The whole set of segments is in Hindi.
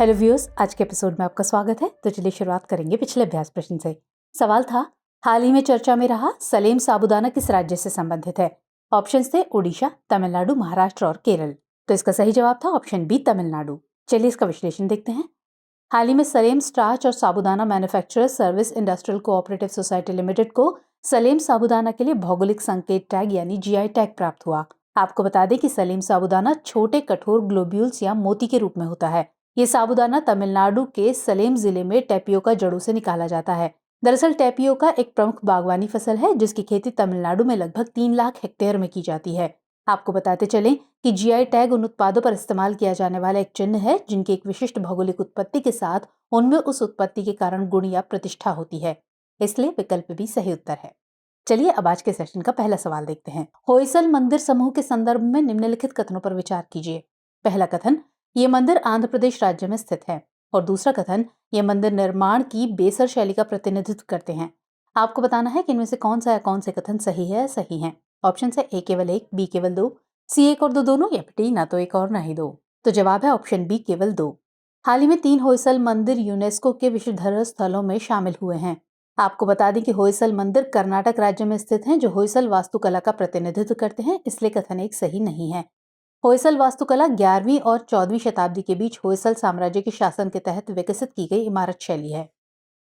हेलो व्यूअर्स, आज के एपिसोड में आपका स्वागत है। तो चलिए शुरुआत करेंगे पिछले अभ्यास प्रश्न से। सवाल था, हाल ही में चर्चा में रहा सलेम साबूदाना किस राज्य से संबंधित है? ऑप्शंस थे उड़ीसा, तमिलनाडु, महाराष्ट्र और केरल। तो इसका सही जवाब था ऑप्शन बी, तमिलनाडु। चलिए इसका विश्लेषण देखते हैं। हाल ही में सलेम स्टार्च और साबूदाना manufacturers service industrial cooperative society limited को सलेम साबूदाना के लिए भौगोलिक संकेत टैग यानी जीआई टैग प्राप्त हुआ। आपको बता दें कि सलेम साबूदाना छोटे कठोर ग्लोब्यूल्स या मोती के रूप में होता है। ये साबूदाना तमिलनाडु के सलेम जिले में टैपियोका जड़ों से निकाला जाता है। दरअसल टैपियोका एक प्रमुख बागवानी फसल है जिसकी खेती तमिलनाडु में लगभग 3 लाख हेक्टेयर में की जाती है। आपको बताते चलें कि जीआई टैग उन उत्पादों पर इस्तेमाल किया जाने वाला एक चिन्ह है जिनकी एक विशिष्ट भौगोलिक उत्पत्ति के साथ उनमें उस उत्पत्ति के कारण गुण या प्रतिष्ठा होती है। इसलिए विकल्प भी सही उत्तर है। चलिए अब आज के सेशन का पहला सवाल देखते हैं। होयसल मंदिर समूह के संदर्भ में निम्नलिखित कथनों पर विचार कीजिए। पहला कथन, ये मंदिर आंध्र प्रदेश राज्य में स्थित है। और दूसरा कथन, ये मंदिर निर्माण की बेसर शैली का प्रतिनिधित्व करते हैं। आपको बताना है कि इनमें से कौन सा या कौन से कथन सही है या सही है। ऑप्शन है ए केवल एक, बी केवल दो, सी एक और दो दोनों, या डी ना तो एक और ना ही दो। तो जवाब है ऑप्शन बी केवल दो। हाल ही में 3 होयसल मंदिर यूनेस्को के विश्व धरोहर स्थलों में शामिल हुए हैं। आपको बता दें कि होयसल मंदिर कर्नाटक राज्य में स्थित हैं जो होयसल वास्तुकला का प्रतिनिधित्व करते हैं, इसलिए कथन एक सही नहीं है। होयसल वास्तुकला 11वीं और 14वीं शताब्दी के बीच होयसल साम्राज्य के शासन के तहत विकसित की गई इमारत शैली है।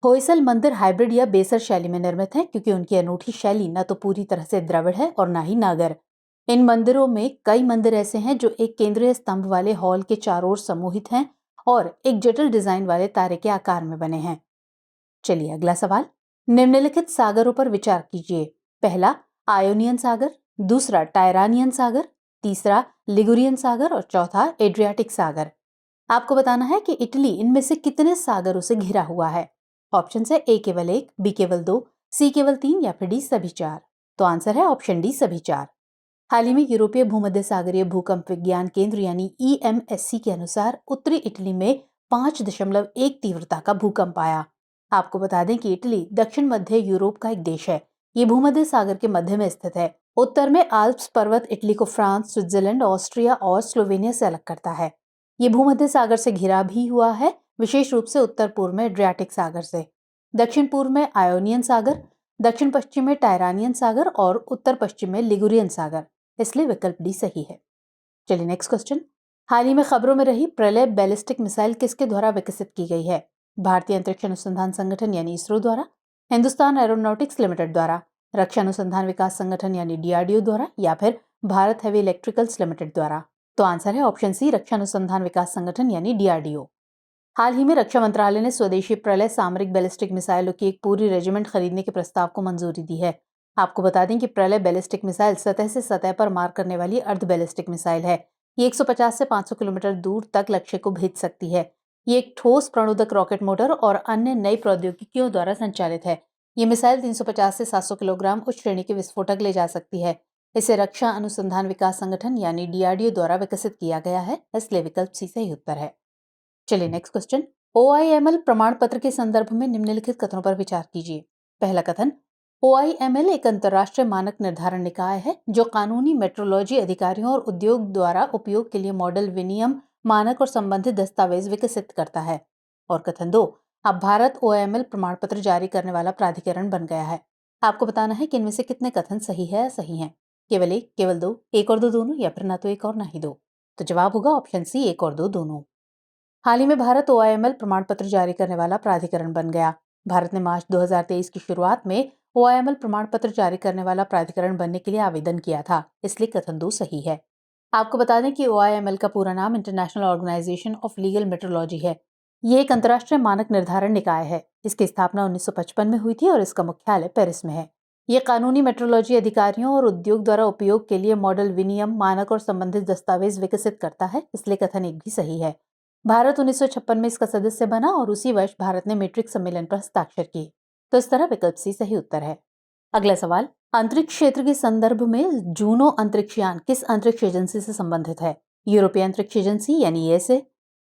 होयसल मंदिर हाइब्रिड या बेसर शैली में निर्मित है क्योंकि उनकी अनूठी शैली न तो पूरी तरह से द्रविड़ है और न ही नागर। इन मंदिरों में कई मंदिर ऐसे हैं जो एक केंद्रीय स्तंभ वाले हॉल के चारों ओर समूहित हैं और एक जटिल डिजाइन वाले तारे के आकार में बने हैं। चलिए अगला सवाल, निम्नलिखित सागरों पर विचार कीजिए। पहला आयोनियन सागर, दूसरा टायरानियन सागर, तीसरा लिगुरियन सागर और चौथा एड्रियाटिक सागर। आपको बताना है कि इटली इनमें से कितने सागरों से घिरा हुआ है। ऑप्शन है ए केवल एक, बी केवल दो, सी केवल तीन या फिर डी सभी चार। तो आंसर है ऑप्शन डी सभी चार। हाल ही में यूरोपीय भूमध्य सागरीय भूकंप विज्ञान केंद्र यानी EMSC के अनुसार उत्तरी इटली में 5.1 तीव्रता का भूकंप आया। आपको बता दें कि इटली दक्षिण मध्य यूरोप का एक देश है। ये भूमध्य सागर के मध्य में स्थित है। उत्तर में आल्प्स पर्वत इटली को फ्रांस, स्विट्जरलैंड, ऑस्ट्रिया और स्लोवेनिया से अलग करता है। ये भूमध्य सागर से घिरा भी हुआ है, विशेष रूप से उत्तर पूर्व में एड्रियाटिक सागर से, दक्षिण पूर्व में आयोनियन सागर, दक्षिण पश्चिम में टायरानियन सागर और उत्तर पश्चिम में लिगुरियन सागर। इसलिए विकल्प डी सही है। चलिए नेक्स्ट क्वेश्चन। हाल ही में खबरों में रही प्रलय बैलिस्टिक मिसाइल किसके द्वारा विकसित की गई है? भारतीय अंतरिक्ष अनुसंधान संगठन यानी इसरो द्वारा, हिंदुस्तान एरोनॉटिक्स लिमिटेड द्वारा, रक्षा अनुसंधान विकास संगठन यानी DRDO द्वारा, या फिर भारत हेवी इलेक्ट्रिकल्स लिमिटेड द्वारा। तो आंसर है ऑप्शन सी, रक्षा अनुसंधान विकास संगठन यानी DRDO। हाल ही में रक्षा मंत्रालय ने स्वदेशी प्रलय सामरिक बैलिस्टिक मिसाइलों की एक पूरी रेजिमेंट खरीदने के प्रस्ताव को मंजूरी दी है। आपको बता दें कि प्रलय बैलिस्टिक मिसाइल सतह से सतह पर मार करने वाली अर्ध बैलिस्टिक मिसाइल है। ये 150 से 500 किलोमीटर दूर तक लक्ष्य को भेज सकती है। ये एक ठोस प्रणोदक रॉकेट मोटर और अन्य नई प्रौद्योगिकियों द्वारा संचालित है। ये मिसाइल 350 से 700 किलोग्राम उच्च श्रेणी के विस्फोटक ले जा सकती है। इसे रक्षा अनुसंधान विकास संगठन यानी DRDO द्वारा विकसित किया गया है, इसलिए विकल्प सी सही उत्तर है। चलिए नेक्स्ट क्वेश्चन। OIML प्रमाण पत्र के संदर्भ में निम्नलिखित कथनों पर विचार कीजिए। पहला कथन, OIML एक अंतर्राष्ट्रीय मानक निर्धारण निकाय है जो कानूनी मेट्रोलॉजी अधिकारियों और उद्योग द्वारा उपयोग के लिए मॉडल, विनियम, मानक और संबंधित दस्तावेज विकसित करता है। और कथन 2, अब भारत OIML प्रमाण पत्र जारी करने वाला प्राधिकरण बन गया है। आपको बताना है कि इनमें से कितने कथन सही है या सही है। केवल एक, केवल दो, एक और दो दोनों, या फिर ना तो एक और ना ही दो। तो जवाब होगा ऑप्शन सी, एक और दो दोनों। हाल ही में भारत OIML प्रमाण पत्र जारी करने वाला प्राधिकरण बन गया। भारत ने मार्च 2023 की शुरुआत में OIML प्रमाण पत्र जारी करने वाला प्राधिकरण बनने के लिए आवेदन किया था, इसलिए कथन 2 सही है। आपको बता दें कि OIML का पूरा नाम international organisation of legal metrology है। ये एक अंतर्राष्ट्रीय मानक निर्धारण निकाय है। इसकी स्थापना 1955 में हुई थी और इसका मुख्यालय पेरिस में है। ये कानूनी मेट्रोलॉजी अधिकारियों और उद्योग द्वारा उपयोग के लिए मॉडल, विनियम, मानक और संबंधित दस्तावेज विकसित करता है, इसलिए कथन 1 भी सही है। भारत 1956 में इसका सदस्य बना और उसी वर्ष भारत ने मैट्रिक सम्मेलन पर हस्ताक्षर किए। तो इस तरह विकल्प सी सही उत्तर है। अगला सवाल, अंतरिक्ष क्षेत्र के संदर्भ में जूनो अंतरिक्षयान किस अंतरिक्ष एजेंसी से संबंधित है? यूरोपीय अंतरिक्ष एजेंसी यानी ESA,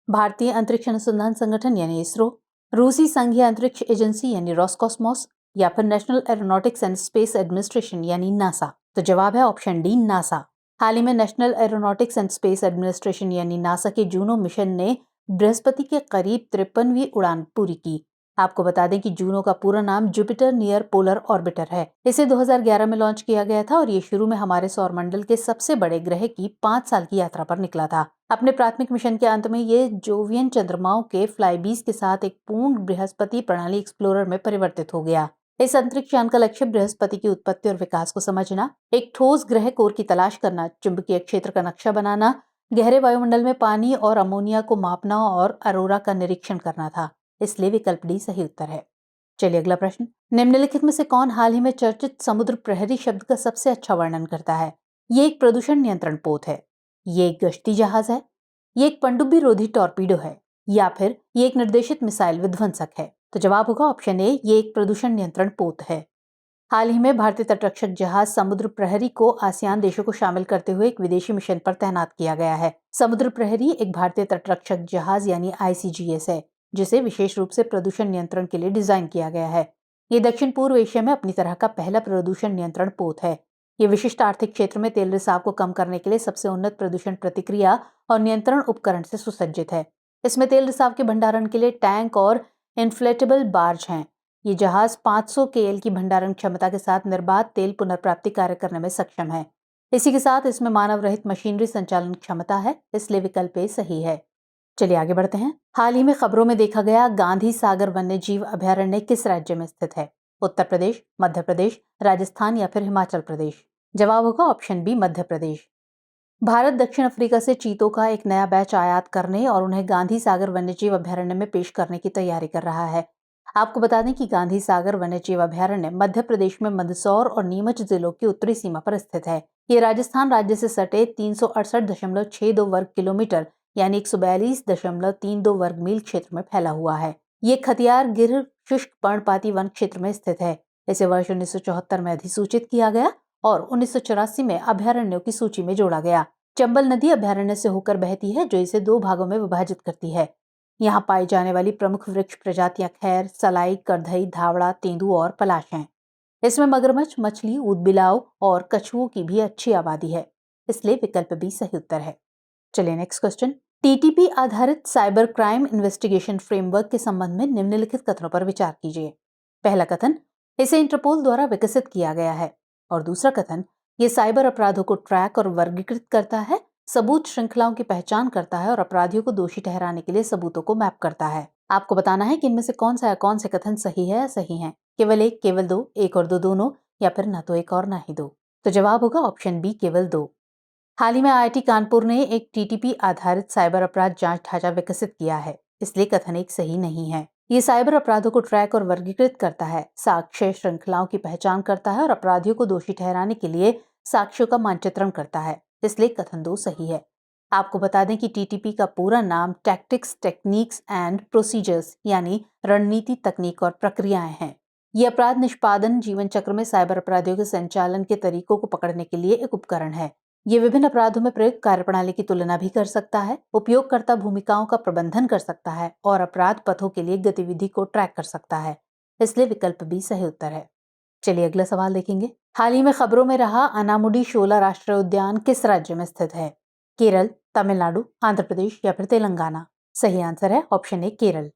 भारतीय अंतरिक्ष अनुसंधान संगठन यानी इसरो, रूसी संघीय अंतरिक्ष एजेंसी यानी रॉसकॉस्मोस, या फिर national aeronautics and space administration यानी नासा। तो जवाब है ऑप्शन डी, नासा। हाल ही में national aeronautics and space administration यानी नासा के जूनो मिशन ने बृहस्पति के करीब 53वीं उड़ान पूरी की। आपको बता दें कि जूनो का पूरा नाम जुपिटर नियर पोलर ऑर्बिटर है। इसे 2011 में लॉन्च किया गया था और ये शुरू में हमारे सौरमंडल के सबसे बड़े ग्रह की 5 साल की यात्रा पर निकला था। अपने प्राथमिक मिशन के अंत में ये जोवियन चंद्रमाओं के फ्लाईबीज के साथ एक पूर्ण बृहस्पति प्रणाली एक्सप्लोरर में परिवर्तित हो गया। इस अंतरिक्ष यान का लक्ष्य बृहस्पति की उत्पत्ति और विकास को समझना, एक ठोस ग्रह कोर की तलाश करना, चुंबकीय क्षेत्र का नक्शा बनाना, गहरे वायुमंडल में पानी और अमोनिया को मापना और अरोरा का निरीक्षण करना था। इसलिए विकल्प डी सही उत्तर है। चलिए अगला प्रश्न, निम्नलिखित में से कौन हाल ही में चर्चित समुद्र प्रहरी शब्द का सबसे अच्छा वर्णन करता है? ये एक प्रदूषण नियंत्रण पोत है, ये एक गश्ती जहाज है, ये एक पनडुब्बी रोधी टॉर्पीडो है, या फिर ये एक निर्देशित मिसाइल विध्वंसक है? तो जवाब होगा ऑप्शन ए, ये एक प्रदूषण नियंत्रण पोत है। हाल ही में भारतीय तटरक्षक जहाज समुद्र प्रहरी को आसियान देशों को शामिल करते हुए एक विदेशी मिशन पर तैनात किया गया है। समुद्र प्रहरी एक भारतीय तटरक्षक जहाज यानी ICGS है, जिसे विशेष रूप से प्रदूषण नियंत्रण के लिए डिजाइन किया गया है। ये दक्षिण पूर्व एशिया में अपनी तरह का पहला प्रदूषण नियंत्रण पोत है। ये विशिष्ट आर्थिक क्षेत्र में तेल रिसाव को कम करने के लिए सबसे उन्नत प्रदूषण प्रतिक्रिया और नियंत्रण उपकरण से सुसज्जित है। इसमें तेल रिसाव के भंडारण के लिए टैंक और इन्फ्लेटेबल बार्ज हैं। ये जहाज 500 KL की भंडारण क्षमता के साथ निर्बाध तेल पुनर्प्राप्ति कार्य करने में सक्षम है। इसी के साथ इसमें मानव रहित मशीनरी संचालन क्षमता है, इसलिए विकल्प ए सही है। चलिए आगे बढ़ते हैं। हाल ही में खबरों में देखा गया गांधी सागर वन्य जीव अभयारण्य किस राज्य में स्थित है? उत्तर प्रदेश, मध्य प्रदेश, राजस्थान या फिर हिमाचल प्रदेश? जवाब होगा ऑप्शन बी, मध्य प्रदेश। भारत दक्षिण अफ्रीका से चीतों का एक नया बैच आयात करने और उन्हें गांधी सागर वन्यजीव अभयारण्य में पेश करने की तैयारी कर रहा है। आपको बता दें कि गांधी सागर वन्यजीव अभयारण्य मध्य प्रदेश में मंदसौर और नीमच जिलों की उत्तरी सीमा पर स्थित है। ये राजस्थान राज्य से सटे 368.62 वर्ग किलोमीटर यानी 142.32 वर्ग मील क्षेत्र में फैला हुआ है। ये खतियार गिर शुष्क पर्णपाती वन क्षेत्र में स्थित है। इसे वर्ष 1974 में अधिसूचित किया गया और 1984 में अभयारण्यों की सूची में जोड़ा गया। चंबल नदी अभयारण्य से होकर बहती है, जो इसे 2 भागों में विभाजित करती है। यहाँ पाई जाने वाली प्रमुख वृक्ष प्रजातियां खैर, सलाई, करधई, धावड़ा, तेंदू और पलाश हैं। इसमें मगरमच्छ, मछली, ऊदबिलाव और कछुओं की भी अच्छी आबादी है, इसलिए विकल्प बी सही उत्तर है। चलिए नेक्स्ट क्वेश्चन। TTP आधारित साइबर क्राइम इन्वेस्टिगेशन फ्रेमवर्क के संबंध में निम्नलिखित कथनों पर विचार कीजिए। पहला कथन, इसे इंटरपोल द्वारा विकसित किया गया है। और दूसरा कथन, ये साइबर अपराधों को ट्रैक और वर्गीकृत करता है, सबूत श्रृंखलाओं की पहचान करता है और अपराधियों को दोषी ठहराने के लिए सबूतों को मैप करता है। आपको बताना है कि इनमें से कौन सा या कौन से कथन सही है या सही है। केवल एक, केवल दो, एक और दो दोनों, या फिर ना तो एक और ना ही दो। तो जवाब होगा ऑप्शन बी, केवल दो। हाल ही में IIT कानपुर ने एक TTP आधारित साइबर अपराध जांच ढांचा विकसित किया है, इसलिए कथन एक सही नहीं है। ये साइबर अपराधों को ट्रैक और वर्गीकृत करता है, साक्ष्य श्रृंखलाओं की पहचान करता है और अपराधियों को दोषी ठहराने के लिए साक्ष्यों का मानचित्रण करता है, इसलिए कथन 2 सही है। आपको बता दें कि TTP का पूरा नाम टैक्टिक्स, टेक्निक्स एंड प्रोसीजर्स यानी रणनीति, तकनीक और प्रक्रियाएं हैं। ये अपराध निष्पादन जीवन चक्र में साइबर अपराधियों के संचालन के तरीकों को पकड़ने के लिए एक उपकरण है। ये विभिन्न अपराधों में प्रयुक्त कार्यप्रणाली की तुलना भी कर सकता है, उपयोगकर्ता भूमिकाओं का प्रबंधन कर सकता है और अपराध पथों के लिए गतिविधि को ट्रैक कर सकता है, इसलिए विकल्प बी सही उत्तर है। चलिए अगला सवाल देखेंगे। हाल ही में खबरों में रहा अनामुडी शोला राष्ट्रीय उद्यान किस राज्य में स्थित है? केरल, तमिलनाडु, आंध्र प्रदेश या फिर तेलंगाना? सही आंसर है ऑप्शन ए, केरल।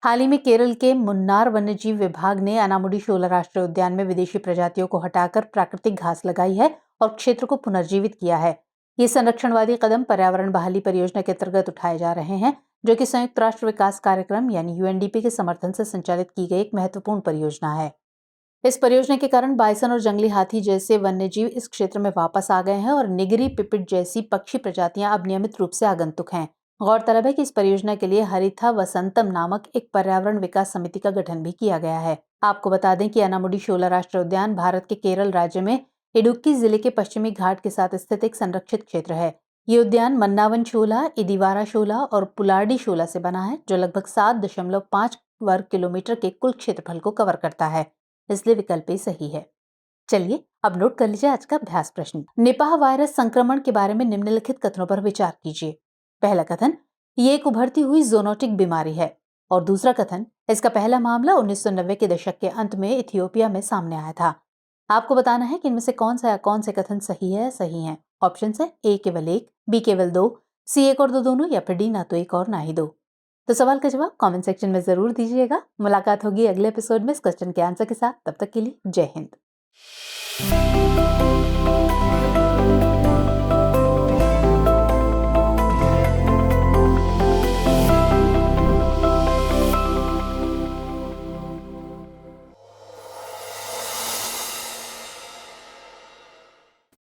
हाल ही में केरल के मुन्नार वन्यजीव विभाग ने अनामुडी शोला राष्ट्रीय उद्यान में विदेशी प्रजातियों को हटाकर प्राकृतिक घास लगाई है और क्षेत्र को पुनर्जीवित किया है। ये संरक्षणवादी कदम पर्यावरण बहाली परियोजना के अंतर्गत उठाए जा रहे हैं, जो कि संयुक्त राष्ट्र विकास कार्यक्रम यानी UNDP के समर्थन से संचालित की गई एक महत्वपूर्ण परियोजना है। इस परियोजना के कारण बाइसन और जंगली हाथी जैसे वन्यजीव इस क्षेत्र में वापस आ गए हैं और निगरी पिपिट जैसी पक्षी प्रजातियां अब नियमित रूप से आगंतुक हैं। गौरतलब है कि इस परियोजना के लिए हरिथा वसंतम नामक एक पर्यावरण विकास समिति का गठन भी किया गया है। आपको बता दें कि अनामुडी शोला राष्ट्रीय उद्यान भारत के केरल राज्य में इडुक्की जिले के पश्चिमी घाट के साथ स्थित एक संरक्षित क्षेत्र है। ये उद्यान मन्नावन शोला, इदिवारा शोला और पुलाडी शोला से बना है, जो लगभग 7.5 वर्ग किलोमीटर के कुल क्षेत्रफल को कवर करता है, इसलिए विकल्प ए सही है। चलिए अब नोट कर लीजिए आज का अभ्यास प्रश्न। निपाह वायरस संक्रमण के बारे में निम्नलिखित कथनों पर विचार कीजिए। पहला कथन, ये एक उभरती हुई ज़ूनोटिक बीमारी है। और दूसरा कथन, इसका पहला मामला 1990 के दशक के अंत में इथियोपिया में सामने आया था। आपको बताना है कि इनमें से कौन सा या कौन से कथन सही है सही है। ऑप्शन है ए केवल एक, बी केवल दो, सी एक और दो दोनों, या फिर डी ना तो एक और ना ही दो। तो सवाल का जवाब कमेंट सेक्शन में जरूर दीजिएगा। मुलाकात होगी अगले एपिसोड में इस क्वेश्चन के आंसर के साथ। तब तक के लिए जय हिंद।